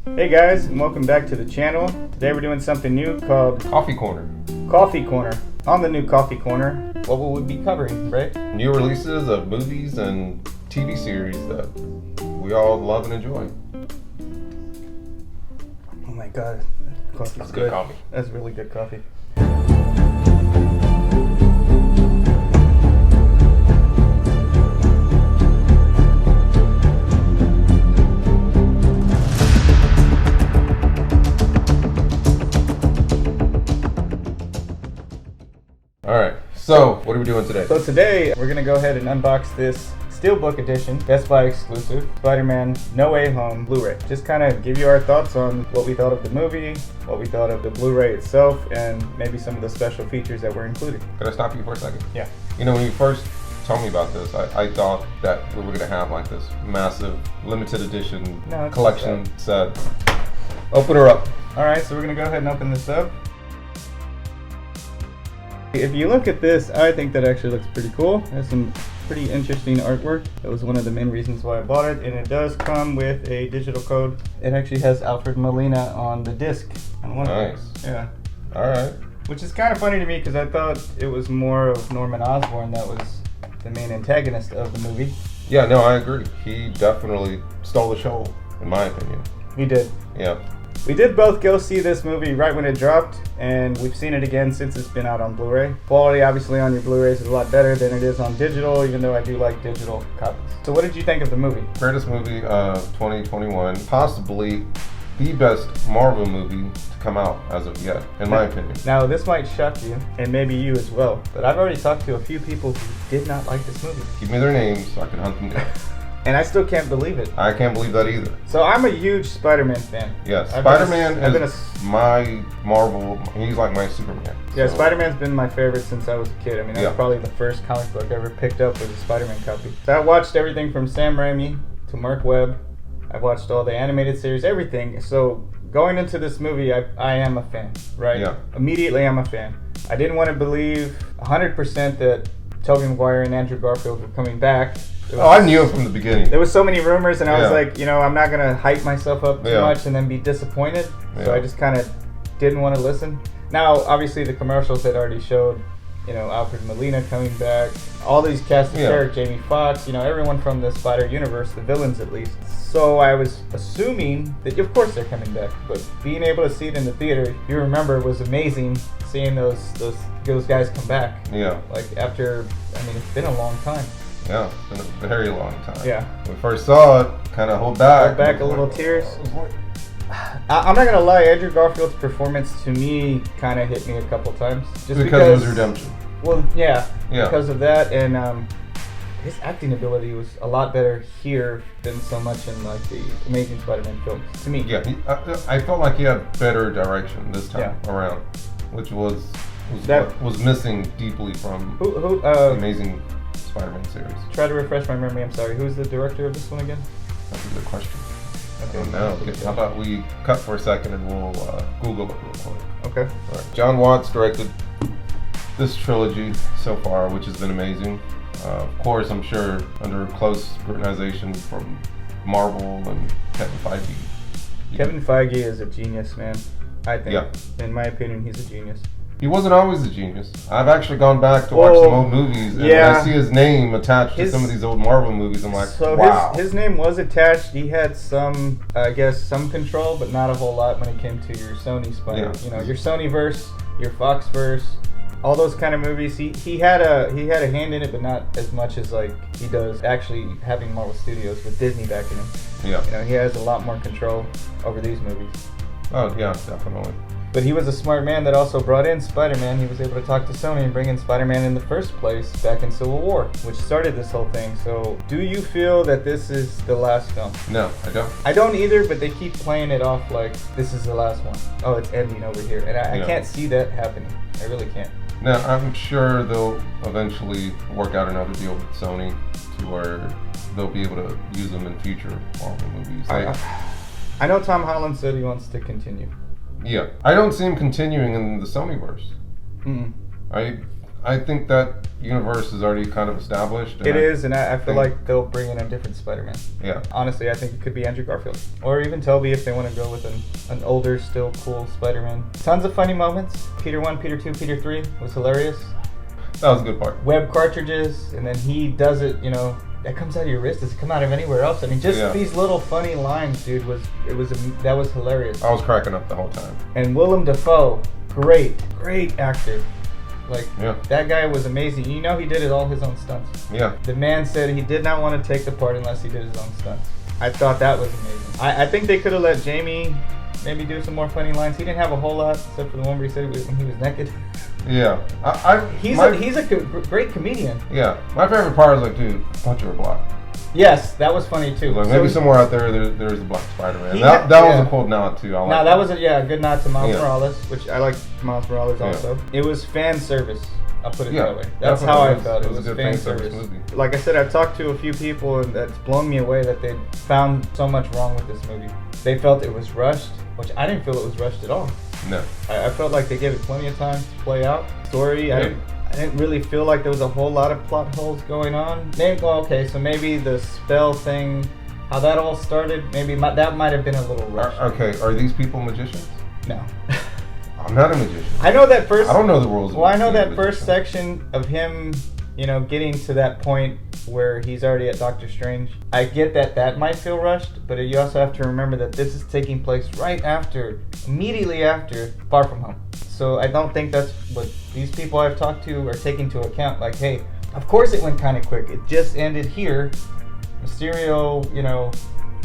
Hey guys, and welcome back to the channel. Today we're doing something new called Coffee Corner. Coffee Corner. On the new Coffee Corner, what will we be covering, right? New releases of movies and TV series that we all love and enjoy. Oh my god, coffee's That's good coffee. That's really good coffee. Alright, so what are we doing today? So today we're gonna go ahead and unbox this Steelbook edition, Best Buy exclusive, Spider-Man No Way Home Blu-ray. Just kind of give you our thoughts on what we thought of the movie, what we thought of the Blu-ray itself, and maybe some of the special features that were included. Can I stop you for a second? Yeah. You know, when you first told me about this, I thought that we were going to have like this massive limited edition collection set. Open her up. Alright, so we're gonna go ahead and open this up. If you look at this, I think that actually looks pretty cool. It has some pretty interesting artwork. That was one of the main reasons why I bought it, and it does come with a digital code. It actually has Alfred Molina on the disc. Nice. Yeah. Alright. Which is kind of funny to me because I thought it was more of Norman Osborn that was the main antagonist of the movie. Yeah, no, I agree. He definitely stole the show, in my opinion. He did. Yeah. We did both go see this movie right when it dropped, and we've seen it again since it's been out on Blu-ray. Quality, obviously, on your Blu-rays is a lot better than it is on digital, even though I do like digital copies. So what did you think of the movie? Greatest movie of 2021. Possibly the best Marvel movie to come out as of yet, in my opinion. Now, this might shock you, and maybe you as well, but I've already talked to a few people who did not like this movie. Give me their names so I can hunt them down. And I still can't believe it. I can't believe that either. So I'm a huge Spider-Man fan. Yes, Spider-Man is my Marvel, he's like my Superman. Yeah, so. Spider-Man's been my favorite since I was a kid. I mean, that was probably the first comic book I ever picked up was a Spider-Man copy. So I watched everything from Sam Raimi to Mark Webb. I've watched all the animated series, everything. So going into this movie, I am a fan, right? Yeah. Immediately I'm a fan. I didn't want to believe 100% that Tobey Maguire and Andrew Garfield were coming back. I knew it from the beginning. There was so many rumors, and I was like, you know, I'm not gonna hype myself up too much and then be disappointed. So I just kind of didn't want to listen. Now, obviously, the commercials had already showed, you know, Alfred Molina coming back, all these cast of characters, Jamie Foxx, you know, everyone from the Spider Universe, the villains at least. So I was assuming that, of course, they're coming back, but being able to see it in the theater, you remember, was amazing. Seeing those guys come back. Yeah. Like after, I mean, it's been a long time. Yeah, it's been a very long time. Yeah. When we first saw it, kind of hold back a little tears. I'm not gonna lie, Andrew Garfield's performance to me kind of hit me a couple times. Just because of his redemption. Well, yeah. Because of that, and his acting ability was a lot better here than so much in like the Amazing Spider-Man films. To me. Yeah, I felt like he had better direction this time around, which was missing deeply from the Amazing Spider-Man series. Try to refresh my memory. I'm sorry. Who's the director of this one again? That's a good question. Okay. I don't know. How about we cut for a second and we'll Google it real quick. Okay. All right. Jon Watts directed this trilogy so far, which has been amazing. Of course, I'm sure under close scrutinization from Marvel and Kevin Feige. Kevin Feige is a genius, man. I think. Yeah. In my opinion, he's a genius. He wasn't always a genius. I've actually gone back to watch some old movies, and when I see his name attached to some of these old Marvel movies, I'm like, wow. His name was attached. He had some, I guess, some control, but not a whole lot when it came to your Sony Spider. You know, your Sony-verse, your Foxx-verse, all those kind of movies. He had a hand in it, but not as much as like he does actually having Marvel Studios with Disney backing him. Yeah. You know, he has a lot more control over these movies. Oh yeah, definitely. But he was a smart man that also brought in Spider-Man. He was able to talk to Sony and bring in Spider-Man in the first place back in Civil War, which started this whole thing. So do you feel that this is the last film? No, I don't. I don't either, but they keep playing it off like this is the last one. Oh, it's ending over here. And I can't see that happening. I really can't. No, I'm sure they'll eventually work out another deal with Sony to where they'll be able to use them in future Marvel movies. I know Tom Holland said he wants to continue. Yeah, I don't see him continuing in the Sonyverse. Mm-mm. I think that universe is already kind of established. It is, and I feel like they'll bring in a different Spider-Man. Yeah. Honestly, I think it could be Andrew Garfield. Or even Tobey if they want to go with an older, still cool Spider-Man. Tons of funny moments. Peter 1, Peter 2, Peter 3 was hilarious. That was a good part. Web cartridges, and then he does it, that comes out of your wrist. Does it come out of anywhere else? I mean, just these little funny lines, dude, that was hilarious. I was cracking up the whole time. And Willem Dafoe, great actor. Like, that guy was amazing. He did it all his own stunts. Yeah. The man said he did not want to take the part unless he did his own stunts. I thought that was amazing. I think they could have let Jamie maybe do some more funny lines. He didn't have a whole lot, except for the one where he said when he was naked. Yeah. He's a great comedian. Yeah. My favorite part is like, dude, I thought you were black. Yes, that was funny too. Like maybe somewhere out there's a black Spider-Man. That was a cool nod too. That was a good nod to Miles Morales, which I like Miles Morales also. It was fan service. I'll put it that way. That's how I felt. It was fan service. Movie. Like I said, I've talked to a few people, and that's blown me away that they found so much wrong with this movie. They felt it was rushed, which I didn't feel it was rushed at all. No. I felt like they gave it plenty of time to play out. Story, I didn't really feel like there was a whole lot of plot holes going on. So maybe the spell thing, how that all started, that might have been a little rushed. Okay, are these people magicians? No. I'm not a magician. I know that first. I don't know the rules. Well, I know that first section of him, getting to that point where he's already at Doctor Strange. I get that might feel rushed, but you also have to remember that this is taking place immediately after Far From Home. So I don't think that's what these people I've talked to are taking into account. Like, hey, of course it went kind of quick. It just ended here. Mysterio,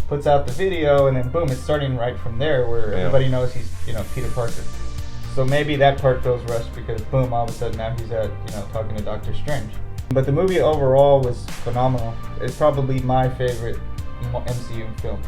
puts out the video, and then boom, it's starting right from there where everybody knows he's, Peter Parker. So maybe that part feels rushed because boom, all of a sudden now he's at, talking to Doctor Strange. But the movie overall was phenomenal. It's probably my favorite MCU film.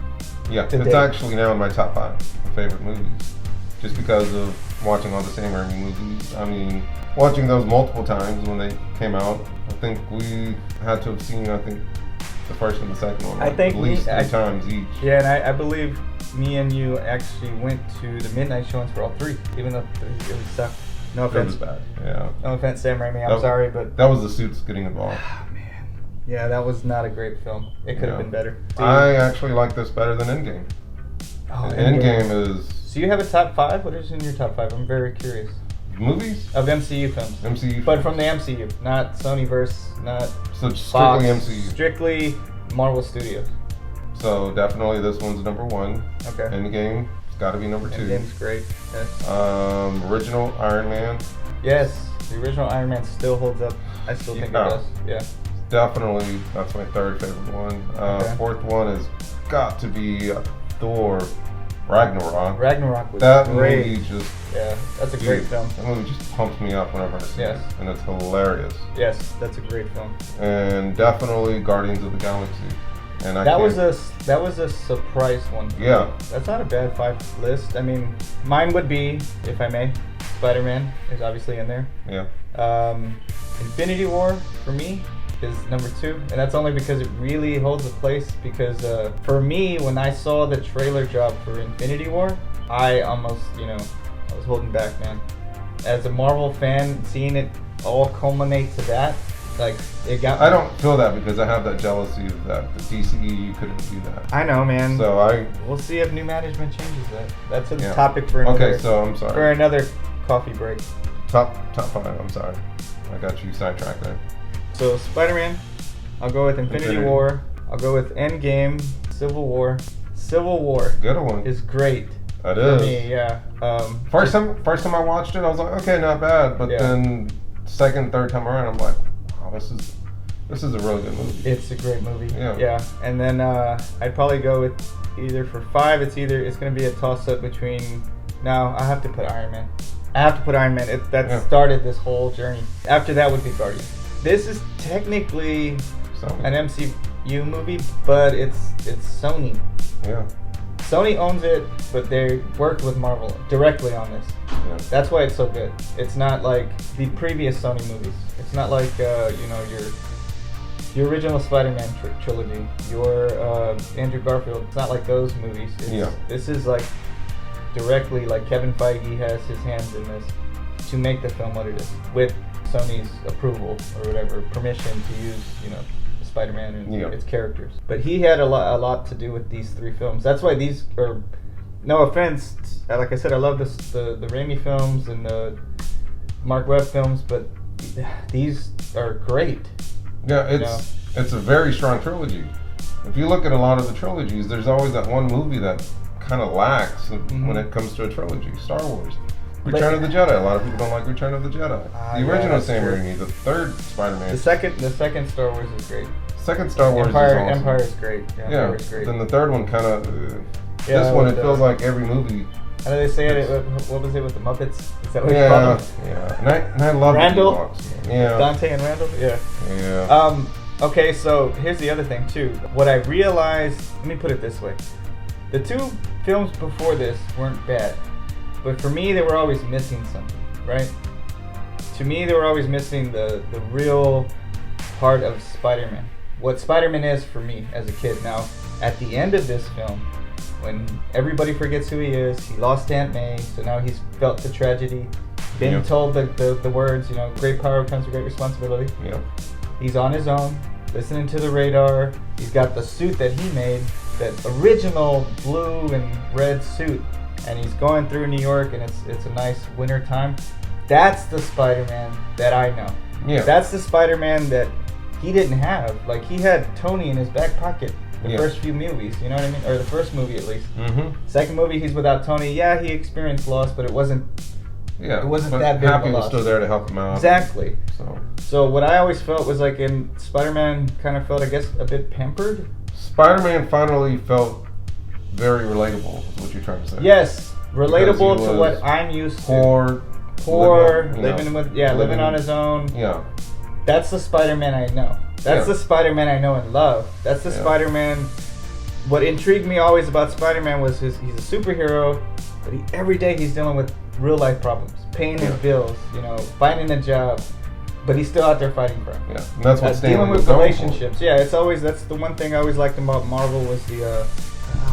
Yeah, it's actually now in my top 5 favorite movies. Just because of watching all the Sam Raimi movies. I mean, watching those multiple times when they came out. I think we had to have seen, the first and the second one at least 3 times each. Yeah, and I believe me and you actually went to the midnight showings for all 3, even though it really sucked. No offense. It was bad, yeah. No offense, Sam Raimi. I'm sorry, but... That was the suits getting involved. Oh, man. Yeah, that was not a great film. It could have been better. I actually like this better than Endgame. Oh, Endgame is... So you have a top 5? What is in your top 5? I'm very curious. Movies? Of MCU films. MCU But from the MCU, not Sonyverse, not So strictly Fox, MCU. Strictly Marvel Studios. So definitely this one's number 1. Okay. Endgame, it's got to be number 2. Endgame's great. Yes. Original Iron Man. Yes, the original Iron Man still holds up. I still think it does. Yeah. Definitely, that's my 3rd favorite one. 4th one has got to be Thor Ragnarok. Ragnarok was that great. Movie just... Yeah, that's a great film. That movie just pumps me up whenever I see it. And it's hilarious. Yes, that's a great film. And definitely Guardians of the Galaxy. And that was a surprise one. Yeah. That's not a bad 5 list. I mean, mine would be, if I may, Spider-Man is obviously in there. Yeah. Infinity War for me is number 2, and that's only because it really holds a place. Because for me, when I saw the trailer drop for Infinity War, I almost, I was holding back, man. As a Marvel fan, seeing it all culminate to that. Like, it got me. I don't feel that because I have that jealousy of that. The DCEU couldn't do that. I know, man. So we'll see if new management changes that. That's a topic for another. Okay, so I'm sorry. For another coffee break. Top 5. I'm sorry, I got you sidetracked there. So Spider-Man, I'll go with Infinity War. I'll go with Endgame, Civil War. Civil War. Good one. Is great. It is. For me, yeah. First time I watched it, I was like, okay, not bad. But then second, third time around, I'm like, wow, this is a really good movie. It's a great movie. Yeah. Yeah. And then I'd probably go with either for 5. It's going to be a toss-up between. No, I have to put Iron Man. I have to put Iron Man. That started this whole journey. After that would be Guardians. This is technically an MCU movie, but it's Sony. Yeah. Sony owns it, but they worked with Marvel directly on this. Yeah. That's why it's so good. It's not like the previous Sony movies. It's not like your original Spider-Man trilogy, your Andrew Garfield. It's not like those movies. This is like directly, like Kevin Feige has his hands in this to make the film what it is, with Sony's approval or whatever, permission to use, you know, Spider-Man and its characters. But he had a lot to do with these 3 films. That's why these are, no offense, like I said, I love the Raimi films and the Mark Webb films, but these are great. Yeah, it's a very strong trilogy. If you look at a lot of the trilogies, there's always that one movie that kind of lacks when it comes to a trilogy. Star Wars. Return of the Jedi. A lot of people don't like Return of the Jedi. The original Sam Raimi, the third Spider-Man. The second Star Wars is great. Second Star Wars is awesome. Empire is great. Empire is great. Then the third one kind of... this one, it feels like every movie... How do they say it? What was it with the Muppets? Is that what you call them? Yeah. And I love Randall? Yeah. Dante and Randall? Yeah. Yeah. Okay, so here's the other thing, too. What I realized... Let me put it this way. The 2 films before this weren't bad. But for me, they were always missing something, right? To me, they were always missing the real part of Spider-Man. What Spider-Man is for me as a kid. Now, at the end of this film, when everybody forgets who he is, he lost Aunt May, so now he's felt the tragedy, been told the words, you know, great power comes with great responsibility. Yep. He's on his own, listening to the radar. He's got the suit that he made, that original blue and red suit. And he's going through New York, and it's a nice winter time. That's the Spider-Man that I know. Yeah. That's the Spider-Man that he didn't have. Like, he had Tony in his back pocket the first few movies, you know what I mean? Or the first movie, at least. Mm-hmm. Second movie, he's without Tony. Yeah, he experienced loss, but it wasn't that big Happy of a loss. was still there to help him out. Exactly. So what I always felt was like in Spider-Man kind of felt, I guess, a bit pampered. Spider-Man finally felt very relatable, is what you're trying to say. Yes, relatable to what I'm used to. Poor, living on his own. Yeah. That's the Spider-Man I know. That's the Spider-Man I know and love. That's the Spider-Man. What intrigued me always about Spider-Man was he's a superhero, but every day he's dealing with real life problems, paying his bills, you know, finding a job, but he's still out there fighting crime. Yeah, and that's what dealing with relationships. Yeah, it's always, that's the one thing I always liked about Marvel was the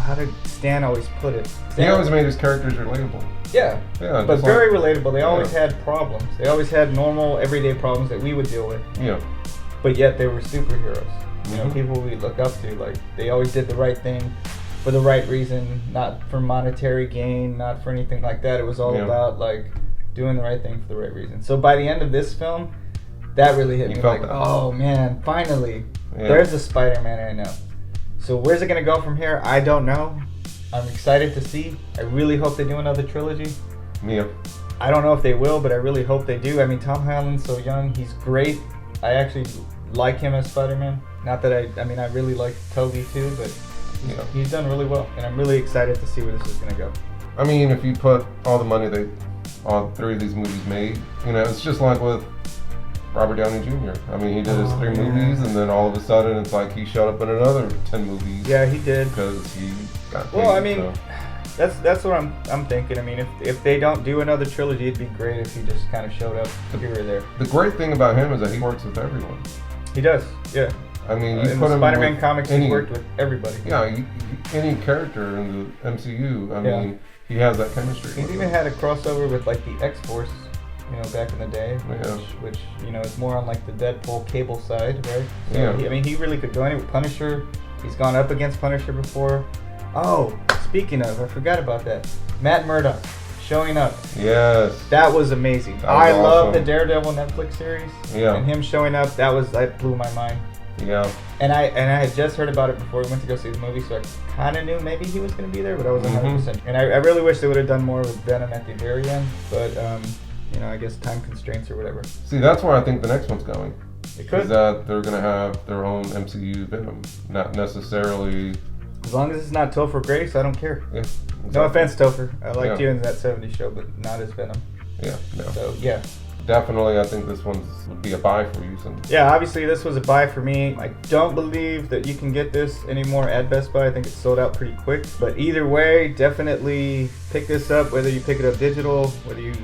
how did Stan always put it? He always made his characters relatable. Yeah, but very relatable. They always had problems. They always had normal, everyday problems that we would deal with. Yeah. But yet they were superheroes. You know, people we look up to. Like, they always did the right thing for the right reason, not for monetary gain, not for anything like that. It was all about, like, doing the right thing for the right reason. So by the end of this film, that really hit me. Like, oh man, finally, there's a Spider-Man I know. So where's it going to go from here? I don't know. I'm excited to see. I really hope they do another trilogy. Yeah. I don't know if they will, but I really hope they do. I mean, Tom Holland's so young. He's great. I actually like him as Spider-Man. Not that I mean, I really like Tobey too, but he's done really well. And I'm really excited to see where this is going to go. I mean, if you put all the money all 3 of these movies made, you know, it's just like with Robert Downey Jr. I mean, he did his 3 movies, and then all of a sudden, it's like he showed up in another 10 movies. Yeah, he did. Because he got paid. Well, I mean, that's what I'm thinking. I mean, if they don't do another trilogy, it'd be great if he just kind of showed up here or there. The great thing about him is that he works with everyone. He does, yeah. I mean, in the Spider-Man comics, he worked with everybody. Yeah, any character in the MCU, I mean, he has that chemistry. He's even had a crossover with, like, the X-Force, you know, back in the day, which you know, is more on, like, the Deadpool Cable side, right? So I mean, he really could go anywhere. Punisher, he's gone up against Punisher before. Oh, speaking of, I forgot about that. Matt Murdock showing up. Yes. That was amazing. I love the Daredevil Netflix series. Yeah. And him showing up, that blew my mind. Yeah. And I had just heard about it before we went to go see the movie, so I kind of knew maybe he was going to be there, but I wasn't 100%. And I really wish they would have done more with Venom at the very end, but you know, I guess time constraints or whatever. See, that's where I think the next one's going. It could. Is that they're going to have their own MCU Venom, not necessarily. As long as it's not Topher Grace, I don't care. Yeah, exactly. No offense, Topher. I liked you in that 70s show, but not as Venom. Yeah, no. So, yeah. Definitely, I think this one would be a buy for you. Yeah, obviously this was a buy for me. I don't believe that you can get this anymore at Best Buy. I think it's sold out pretty quick. But either way, definitely pick this up, whether you pick it up digital, whether you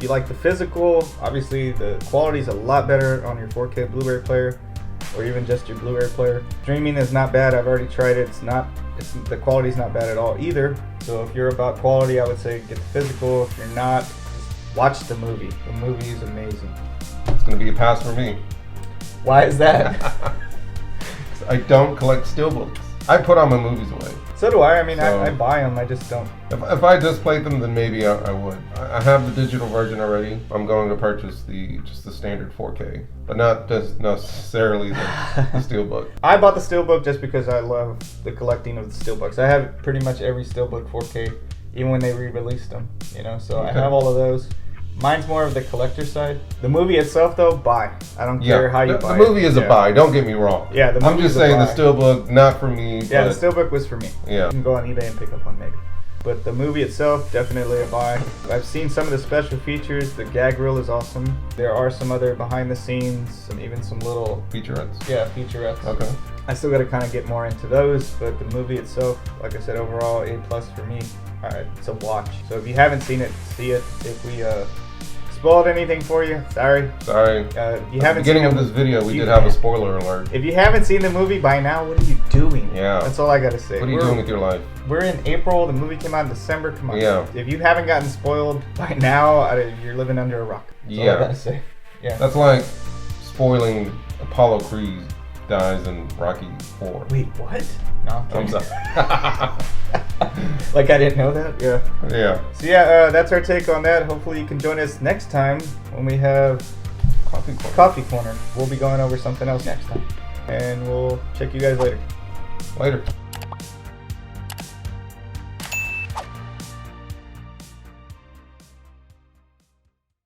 like the physical. Obviously, the quality's a lot better on your 4K Blu-ray player, or even just your Blu-ray player. Streaming is not bad. I've already tried it. The quality's not bad at all either. So if you're about quality, I would say get the physical. If you're not, watch the movie. The movie is amazing. It's going to be a pass for me. Why is that? I don't collect steelbooks. I put all my movies away. So do I. I mean, I buy them. I just don't. If I just played them, then maybe I would. I have the digital version already. I'm going to purchase just the standard 4K, but not just necessarily the steelbook. I bought the steelbook just because I love the collecting of the steelbooks. I have pretty much every steelbook 4K, even when they re-released them. You know, so okay. I have all of those. Mine's more of the collector side. The movie itself, though, buy. I don't care how you buy it. The movie is a buy. Don't get me wrong. Yeah, the movie I'm just saying the steelbook, not for me. Yeah, the steelbook was for me. Yeah. You can go on eBay and pick up one maybe. But the movie itself, definitely a buy. I've seen some of the special features. The gag reel is awesome. There are some other behind the scenes and even some little featurettes. Yeah, featurettes. Okay. I still got to kind of get more into those, but the movie itself, like I said, overall A+ for me. It's a watch. So if you haven't seen it, see it. If we spoiled anything for you, sorry. Sorry. You At the haven't beginning seen of this video, we did have a spoiler alert. If you haven't seen the movie by now, what are you doing? Yeah. That's all I gotta say. What are you doing with your life? We're in April. The movie came out in December. Come on. Yeah. If you haven't gotten spoiled by now, you're living under a rock. That's all I gotta say. Yeah. That's like spoiling Apollo Creed dies in Rocky 4. Wait, what? No, I'm sorry. Like I didn't know that? Yeah. Yeah. So yeah, that's our take on that. Hopefully you can join us next time when we have Coffee Corner. We'll be going over something else next time. And we'll check you guys later. Later.